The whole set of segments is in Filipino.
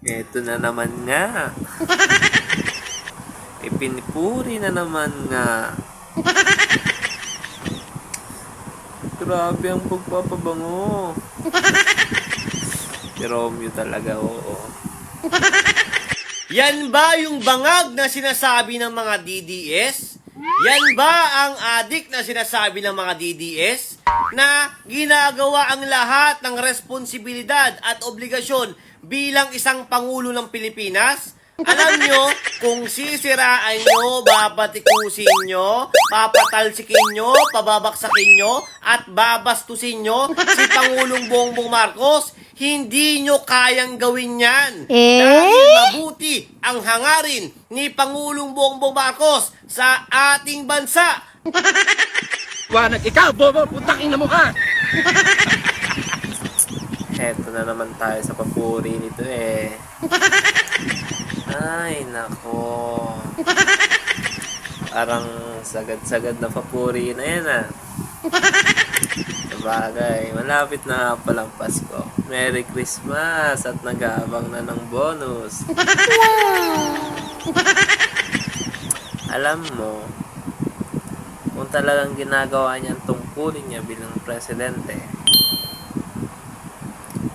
Eto na naman nga. Ipinipuri na naman nga. Grabe ang pagpapabango. Si Romeo talaga, oo. Yan ba yung bangag na sinasabi ng mga DDS? Yan ba ang adik na sinasabi ng mga DDS? Na ginagawa ang lahat ng responsibilidad at obligasyon bilang isang Pangulo ng Pilipinas? Alam nyo, kung sisiraan nyo, babatikusin nyo, papatalsikin nyo, pababaksakin nyo, at babastusin nyo si Pangulong Bongbong Marcos, hindi nyo kayang gawin yan. Dahil mabuti ang hangarin ni Pangulong Bongbong Marcos sa ating bansa. Wanag, ikaw, bobo, putang ina mo ka! Heto na naman tayo sa papuri nito eh. Ay, nako. Parang sagad-sagad na papuri na yan ah. Sabagay, malapit na palang Pasko. Merry Christmas at nag-aabang na ng bonus. Alam mo, kung talagang ginagawa niya ang tungkulin niya bilang presidente,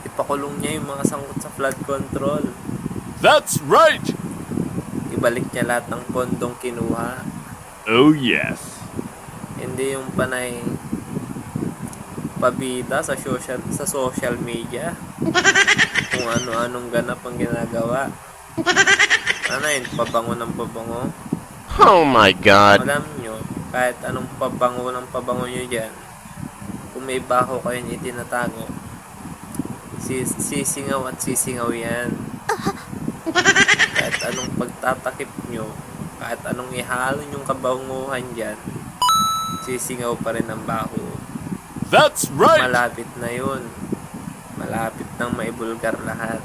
ipakulong niya yung mga sangkot sa flood control. That's right! Ibalik niya lahat ng pondong kinuha. Oh yes. Hindi yung panay pabida sa social media. Kung ano-anong ganap ang ginagawa. Ano yun? Pabango ng pabango. Oh my God. Alam nyo, kahit anong pabango ng pabango nyo dyan, kung may baho kayong itinatago, sisingaw at sisingaw yan. Kahit anong pagtatakip nyo, kahit anong ihalo yung kabanguhan dyan, sisingaw pa rin ang baho. That's right! Malapit na yun. Malapit nang maibulgar lahat.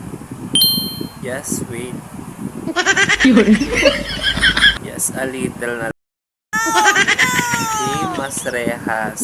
Just wait. Yes, a little na. Si Mas Rehas.